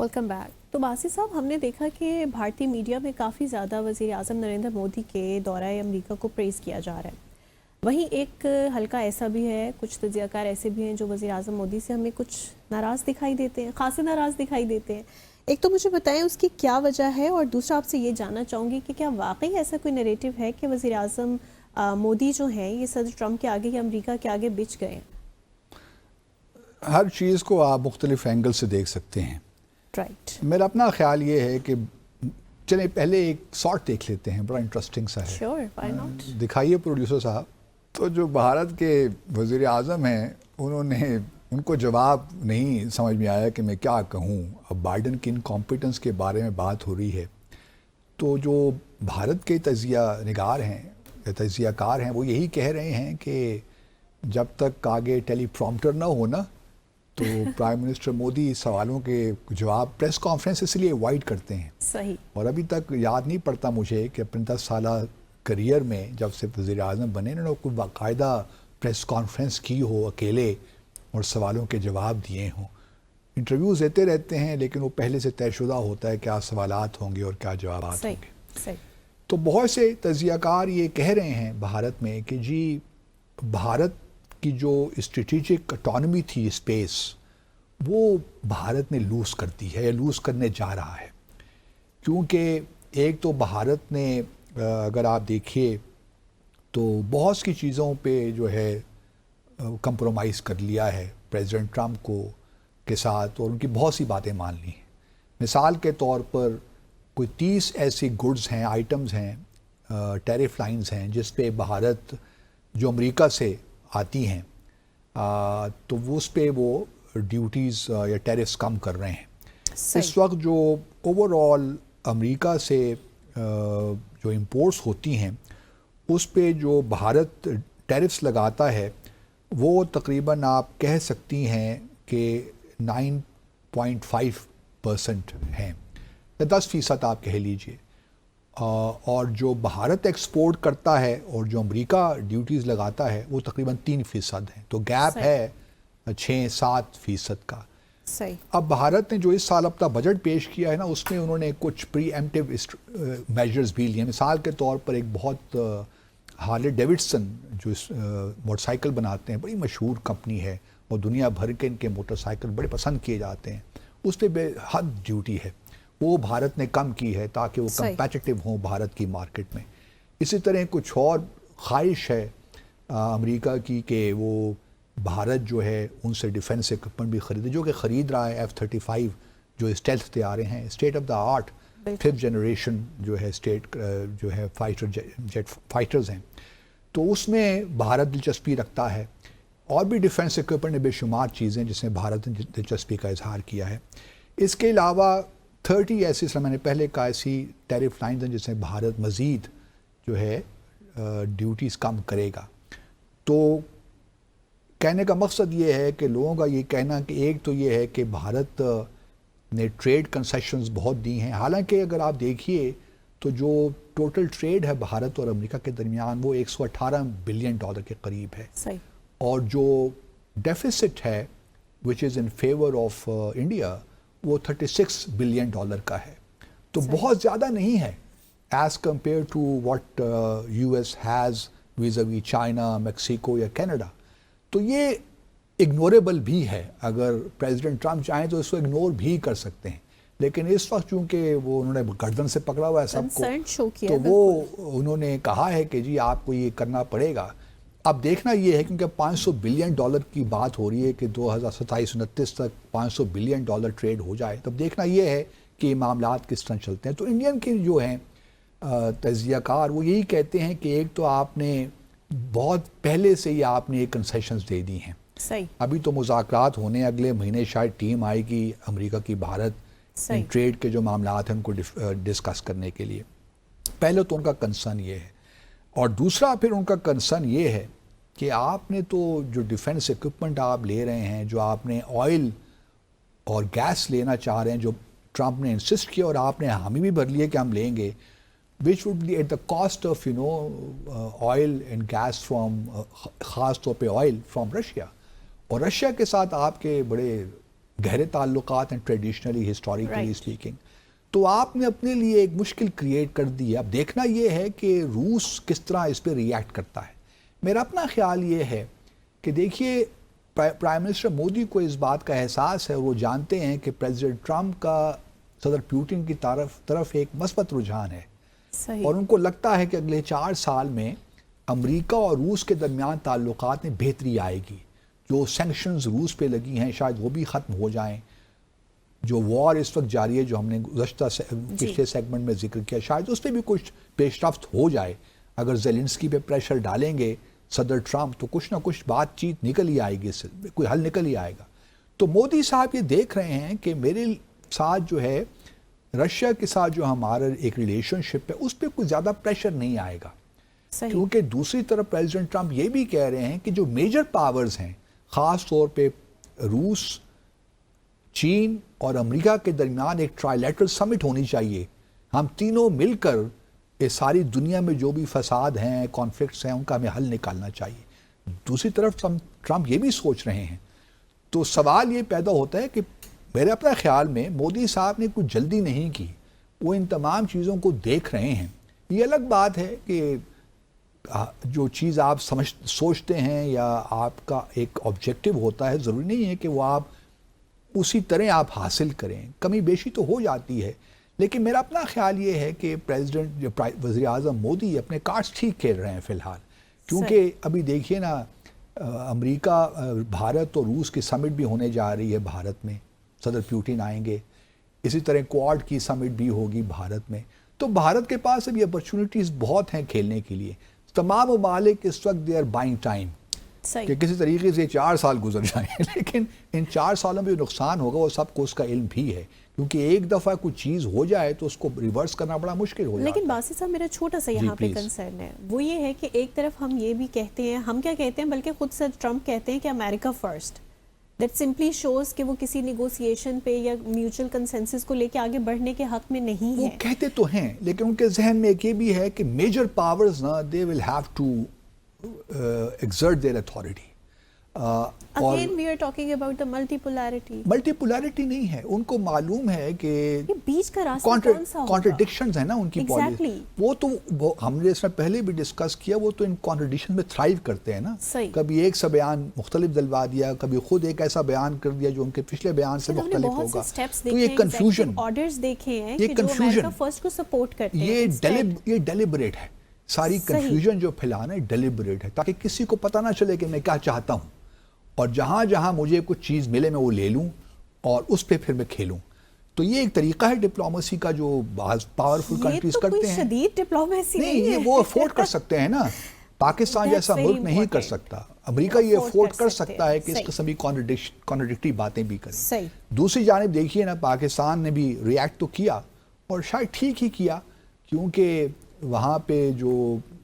Welcome back. تو باسی صاحب، ہم نے دیکھا کہ بھارتی میڈیا میں کافی زیادہ وزیر اعظم نریندر مودی کے دورہ امریکہ کو پریز کیا جا رہا ہے. وہیں ایک حلقہ ایسا بھی ہے، کچھ تجزیہ کار ایسے بھی ہیں جو وزیر اعظم مودی سے ہمیں کچھ ناراض دکھائی دیتے ہیں، خاصے ناراض دکھائی دیتے ہیں. ایک تو مجھے بتائیں اس کی کیا وجہ ہے، اور دوسرا آپ سے یہ جاننا چاہوں گی کہ کیا واقعی ایسا کوئی نیریٹو ہے کہ وزیر اعظم مودی جو ہیں یہ صدر ٹرمپ کے آگے یا امریکہ کے آگے بچ گئے ہیں؟ ہر چیز کو آپ مختلف اینگل سے دیکھ سکتے ہیں. رائٹ. میرا اپنا خیال یہ ہے کہ چلیں پہلے ایک شارٹ دیکھ لیتے ہیں، بڑا انٹرسٹنگ سا ہے. Sure, why not. دکھائیے پروڈیوسر صاحب. تو جو بھارت کے وزیر اعظم ہیں ان کو جواب نہیں سمجھ میں آیا کہ میں کیا کہوں. اب بائیڈن کی انکمپیٹنس کے بارے میں بات ہو رہی ہے، تو جو بھارت کے تجزیہ نگار ہیں یا تجزیہ کار ہیں وہ یہی کہہ رہے ہیں کہ جب تک آگے ٹیلی پرومپٹر نہ ہونا تو پرائم منسٹر مودی سوالوں کے جواب پریس کانفرنس اس لیے اوائڈ کرتے ہیں. صحیح. اور ابھی تک یاد نہیں پڑتا مجھے کہ اپنے 10 سالہ کریئر میں جب سے وزیر اعظم بنے انہوں نے کوئی باقاعدہ پریس کانفرنس کی ہو اکیلے اور سوالوں کے جواب دیے ہوں. انٹرویوز دیتے رہتے ہیں لیکن وہ پہلے سے طے شدہ ہوتا ہے کیا سوالات ہوں گے اور کیا جوابات ہوں گے. صحیح. تو بہت سے تجزیہ کار یہ کہہ رہے ہیں بھارت میں کہ جی بھارت کی جو اسٹریٹجک اٹانومی تھی اسپیس، وہ بھارت نے لوز کرتی ہے یا لوز کرنے جا رہا ہے. کیونکہ ایک تو بھارت نے اگر آپ دیکھیے تو بہت سی چیزوں پہ جو ہے کمپرومائز کر لیا ہے پریزیڈنٹ ٹرمپ کے ساتھ، اور ان کی بہت سی باتیں مان لی ہیں. مثال کے طور پر کوئی 30 ایسی گڈز ہیں، آئٹمز ہیں، ٹیرف لائنز ہیں جس پہ بھارت جو امریکہ سے آتی ہیں تو اس پہ وہ ڈیوٹیز یا ٹیرفس کم کر رہے ہیں. اس وقت جو اوور آل امریکہ سے جو امپورٹس ہوتی ہیں اس پہ جو بھارت ٹیرفس لگاتا ہے وہ تقریباً آپ کہہ سکتی ہیں کہ 9.5% ہیں، 10% آپ کہہ لیجئے. اور جو بھارت ایکسپورٹ کرتا ہے اور جو امریکہ ڈیوٹیز لگاتا ہے وہ تقریباً 3% ہیں. تو گیپ ہے 6-7% کا. صحیح. اب بھارت نے جو اس سال اپنا بجٹ پیش کیا ہے نا، اس میں انہوں نے کچھ پری ایمپٹیو میجرز بھی لیے. مثال کے طور پر ایک بہت ہارلے ڈیوڈسن جو موٹر سائیکل بناتے ہیں، بڑی مشہور کمپنی ہے اور دنیا بھر کے ان کے موٹر سائیکل بڑے پسند کیے جاتے ہیں، اس پہ بے حد ڈیوٹی ہے. وہ بھارت نے کم کی ہے تاکہ وہ کمپیٹیٹیو ہوں بھارت کی مارکیٹ میں. اسی طرح کچھ اور خواہش ہے امریکہ کی کہ وہ بھارت جو ہے ان سے ڈیفنس اکوپمنٹ بھی خریدے، جو کہ خرید رہا ہے. F-35 جو اسٹیلتھ طیارے ہیں، state of the art 5th generation جو ہے اسٹیٹ جو ہے جیٹ فائٹرز ہیں، تو اس میں بھارت دلچسپی رکھتا ہے. اور بھی ڈیفنس اکوپمنٹ بے شمار چیزیں جس میں بھارت نے دلچسپی کا اظہار کیا ہے. اس کے علاوہ 30 ایسی میں نے پہلے کہا ایسی ٹیرف لائنز ہیں جس میں بھارت مزید جو ہے ڈیوٹیز کم کرے گا. تو کہنے کا مقصد یہ ہے کہ لوگوں کا یہ کہنا کہ ایک تو یہ ہے کہ بھارت نے ٹریڈ کنسیشنز بہت دی ہیں، حالانکہ اگر آپ دیکھیے تو جو ٹوٹل ٹریڈ ہے بھارت اور امریکہ کے درمیان وہ $118 بلین کے قریب ہے. صحیح. اور جو ڈیفیسٹ ہے وچ از ان فیور آف انڈیا وہ $36 بلین کا ہے. تو بہت زیادہ نہیں ہے as compare to what US has vis a vis China, Mexico یا کینیڈا. تو یہ اگنوریبل بھی ہے. اگر پریزیڈنٹ ٹرمپ چاہیں تو اس کو اگنور بھی کر سکتے ہیں، لیکن اس وقت چونکہ وہ انہوں نے گردن سے پکڑا ہوا ہے سب کو، تو وہ انہوں نے کہا ہے کہ جی آپ کو یہ کرنا پڑے گا. اب دیکھنا یہ ہے کیونکہ $500 بلین کی بات ہو رہی ہے کہ 2027-29 تک $500 بلین ٹریڈ ہو جائے. تب دیکھنا یہ ہے کہ یہ معاملات کس طرح چلتے ہیں. تو انڈین کے جو ہیں تجزیہ کار وہ یہی کہتے ہیں کہ ایک تو آپ نے بہت پہلے سے ہی آپ نے یہ کنسیشنز دے دی ہیں. صحیح. ابھی تو مذاکرات ہونے، اگلے مہینے شاید ٹیم آئے گی امریکہ کی بھارت ٹریڈ کے جو معاملات ہیں ان کو ڈسکس کرنے کے لیے. پہلے تو ان کا کنسرن یہ ہے، اور دوسرا پھر ان کا کنسرن یہ ہے کہ آپ نے تو جو ڈیفنس اکوپمنٹ آپ لے رہے ہیں، جو آپ نے آئل اور گیس لینا چاہ رہے ہیں، جو ٹرمپ نے انسسٹ کیا اور آپ نے حامی بھی بھر لیے کہ ہم لیں گے، which would be at the cost of oil and gas from خاص طور پہ آئل فرام رشیا. اور رشیا کے ساتھ آپ کے بڑے گہرے تعلقات ہیں ٹریڈیشنلی ہسٹوریکلی Right. اسپیکنگ. تو آپ نے اپنے لیے ایک مشکل کریٹ کر دی ہے. اب دیکھنا یہ ہے کہ روس کس طرح اس پہ ریئیکٹ کرتا ہے. میرا اپنا خیال یہ ہے کہ دیکھیے پرائم منسٹر مودی کو اس بات کا احساس ہے, وہ جانتے ہیں کہ پریزیڈنٹ ٹرمپ کا صدر پوٹن کی طرف ایک مثبت رجحان ہے, صحیح. اور ان کو لگتا ہے کہ اگلے 4 سال میں امریکہ اور روس کے درمیان تعلقات میں بہتری آئے گی. جو سینکشنز روس پہ لگی ہیں شاید وہ بھی ختم ہو جائیں. جو وار اس وقت جاری ہے, جو ہم نے گزشتہ پچھلے سیگمنٹ میں ذکر کیا, شاید اس پہ بھی کچھ پیش رفت ہو جائے. اگر زیلنسکی پہ پریشر ڈالیں گے صدر ٹرمپ تو کچھ نہ کچھ بات چیت نکل ہی آئے گی, اس سے کوئی حل نکل ہی آئے گا. تو مودی صاحب یہ دیکھ رہے ہیں کہ میرے ساتھ جو ہے رشیا کے ساتھ جو ہمارا ایک ریلیشن شپ ہے اس پہ کوئی زیادہ پریشر نہیں آئے گا. صحیح. کیونکہ دوسری طرف پریزیڈنٹ ٹرمپ یہ بھی کہہ رہے ہیں کہ جو میجر پاورز ہیں, خاص طور پہ روس, چین اور امریکہ کے درمیان ایک ٹرائیلیٹرل سمٹ ہونی چاہیے. ہم تینوں مل کر یہ ساری دنیا میں جو بھی فساد ہیں, کانفلکٹس ہیں, ان کا ہمیں حل نکالنا چاہیے. دوسری طرف ٹرمپ یہ بھی سوچ رہے ہیں. تو سوال یہ پیدا ہوتا ہے کہ میرے اپنا خیال میں مودی صاحب نے کچھ جلدی نہیں کی, وہ ان تمام چیزوں کو دیکھ رہے ہیں. یہ الگ بات ہے کہ جو چیز آپ سوچتے ہیں یا آپ کا ایک آبجیکٹو ہوتا ہے, ضروری نہیں ہے کہ وہ آپ اسی طرح آپ حاصل کریں. کمی بیشی تو ہو جاتی ہے, لیکن میرا اپنا خیال یہ ہے کہ وزیر اعظم مودی اپنے کارڈز ٹھیک کھیل رہے ہیں فی الحال. کیونکہ ابھی دیکھیے نا, امریکہ, بھارت اور روس کی سمٹ بھی ہونے جا رہی ہے بھارت میں, صدر پوٹن آئیں گے. اسی طرح کوڈ کی سمٹ بھی ہوگی بھارت میں. تو بھارت کے پاس ابھی اپرچونٹیز بہت ہیں کھیلنے کے لیے. تمام ممالک اس وقت دے آر بائنگ ٹائم کہ کسی طریقے سے 4 سال گزر جائیں, لیکن ان 4 سالوں میں جو نقصان ہوگا وہ سب کو اس کا علم بھی ہے, کیونکہ ایک دفعہ کوئی چیز ہو جائے تو اس کو ریورس کرنا بڑا مشکل ہو جاتا ہے. لیکن باسی صاحب میرا چھوٹا سا یہاں پہ کنسرن ہے, وہ یہ ہے کہ ایک طرف ہم یہ بھی کہتے ہیں, ہم کیا کہتے ہیں بلکہ خود صدر ٹرمپ کہتے ہیں کہ امریکہ فرسٹ. دیٹ سمپلی شوز کہ وہ کسی نیگوسیشن پہ یا میوچل کنسنسس کو لے کے آگے بڑھنے کے حق میں نہیں ہے. وہ کہتے تو ہیں, لیکن ان کے ذہن میں ایک یہ بھی ہے کہ میجر پاورز نا they will have to exert their authority. Again we are talking about the multipolarity. Multipolarity نہیں ہے, ان کو معلوم ہے کہ یہ بیچ کا راستہ کون سا ہوگا. کانٹرڈکشنز ہیں نا ان کی پالیسی. وہ تو ہم نے اس میں پہلے بھی ڈسکس کیا, وہ تو ان کانٹرڈکشن میں تھرائیو کرتے ہیں نا. کبھی ایک سا بیان مختلف دلوا دیا, کبھی خود ایک ایسا بیان کر دیا جو ان کے پچھلے بیان سے مختلف ہوگا. تو یہ کنفیوژن آرڈرز دیکھے ہیں کہ جو امریکہ فرسٹ کو سپورٹ کرتے ہیں, یہ ڈیلیبریٹ ہے. ساری کنفیوژن جو پھیلانا ہے ڈیلیبریٹ ہے, تاکہ کسی کو پتہ نہ چلے کہ میں کیا چاہتا ہوں, اور جہاں جہاں مجھے کچھ چیز ملے میں وہ لے لوں اور اس پہ پھر میں کھیلوں. تو یہ ایک طریقہ ہے ڈپلومیسی کا جو بعض پاورفل کنٹریز کرتے ہیں. یہ تو کوئی شدید ڈپلومیسی نہیں, یہ وہ افورڈ کر سکتے ہیں نا. پاکستان جیسا ملک نہیں کر سکتا. امریکہ یہ افورڈ کر سکتا ہے کہ اس قسم کی کانٹرڈکٹری باتیں بھی کریں. دوسری جانب دیکھیے نا, پاکستان نے بھی ریئیکٹ تو کیا, اور شاید ٹھیک ہی کیا, کیونکہ وہاں پہ جو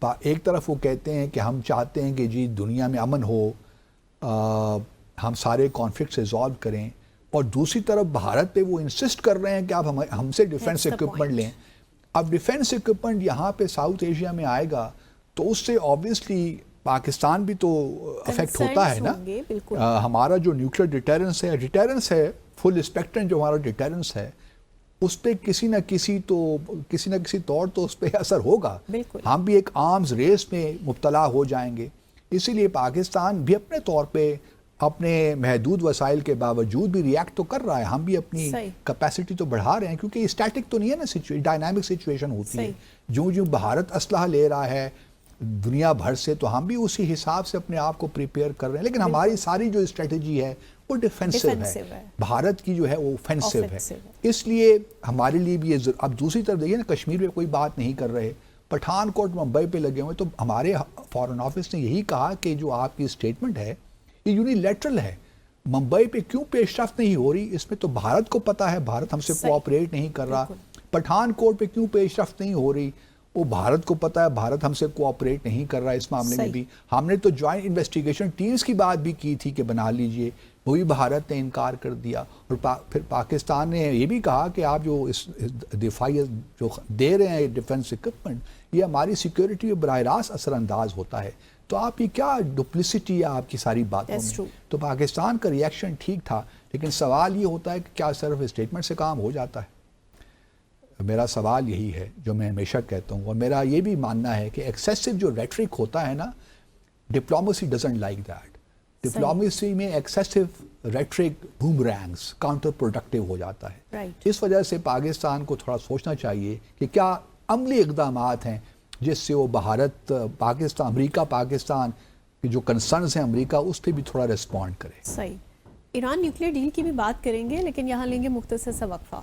ایک طرف وہ کہتے ہیں کہ ہم چاہتے ہیں کہ جی دنیا میں امن ہو, ہم سارے کانفلکٹس ریزالو کریں, اور دوسری طرف بھارت پہ وہ انسسٹ کر رہے ہیں کہ آپ ہم سے ڈیفنس ایکوپمنٹ لیں. اب ڈیفنس ایکوپمنٹ یہاں پہ ساؤتھ ایشیا میں آئے گا تو اس سے آبویسلی پاکستان بھی تو افیکٹ ہوتا ہے نا. ہمارا جو نیوکلیئر ڈیٹرنس ہے فل اسپیکٹرم جو ہمارا ڈیٹرنس ہے, اس پہ کسی نہ کسی طور تو اس پہ اثر ہوگا. ہم بھی ایک آرمز ریس میں مبتلا ہو جائیں گے. اسی لیے پاکستان بھی اپنے طور پہ اپنے محدود وسائل کے باوجود بھی ریئیکٹ تو کر رہا ہے. ہم بھی اپنی کیپیسٹی تو بڑھا رہے ہیں, کیونکہ یہ اسٹیٹک تو نہیں ہے نا, ڈائنامک سچویشن ہوتی ہے. جو بھارت اسلحہ لے رہا ہے دنیا بھر سے, تو ہم بھی اسی حساب سے اپنے آپ کو پریپیئر کر رہے ہیں. لیکن ہماری ساری جو اسٹریٹجی ہے وہ ڈیفینسو ہے, بھارت کی جو ہے وہ اوفینسو ہے. اس لیے ہمارے لیے بھی یہ اب دوسری طرف دیکھیے نا, کشمیر پہ کوئی بات نہیں کر رہے, پٹھان کوٹ ممبئی پہ لگے ہوئے, تو ہمارے فارن آفس نے یہی کہا کہ جو آپ کی اسٹیٹمنٹ ہے یہ یونیلیٹرل ہے. ممبئی پہ کیوں پیش رفت نہیں ہو رہی, اس میں تو بھارت کو پتہ ہے, بھارت ہم سے کوآپریٹ نہیں کر رہا. پٹھان کوٹ پہ کیوں پیش رفت نہیں ہو رہی, وہ بھارت کو پتہ ہے بھارت ہم سے کوآپریٹ نہیں کر رہا اس معاملے میں بھی. ہم نے تو جوائنٹ انویسٹیگیشن ٹیمز کی بات بھی کی تھی کہ بنا لیجئے, وہی بھارت نے انکار کر دیا. اور پھر پاکستان نے یہ بھی کہا کہ آپ جو اس دفاعی جو دے رہے ہیں ڈیفنس اکوپمنٹ, یہ ہماری سیکیورٹی میں براہ راست اثر انداز ہوتا ہے. تو آپ یہ کیا ڈپلیسٹی ہے آپ کی ساری باتوں میں. تو پاکستان کا ریئیکشن ٹھیک تھا, لیکن سوال یہ ہوتا ہے کہ کیا صرف اسٹیٹمنٹ سے کام ہو جاتا ہے. میرا سوال یہی ہے جو میں ہمیشہ کہتا ہوں, اور میرا یہ بھی ماننا ہے کہ ایکسیسو جو ریٹرک ہوتا ہے نا, diplomacy doesn't like that. Diplomacy میں ایکسیسو ریٹرک بومرینگز کاؤنٹر پروڈکٹیو ہو جاتا ہے. اس وجہ سے پاکستان کو تھوڑا سوچنا چاہیے کہ کیا عملی اقدامات ہیں جس سے وہ بھارت پاکستان امریکہ پاکستان کے جو کنسرنز ہیں امریکہ اس پہ بھی تھوڑا ریسپونڈ کرے. صحیح. ایران نیوکلیئر ڈیل کی بھی بات کریں گے, لیکن یہاں لیں گے مختصر سا وقفہ.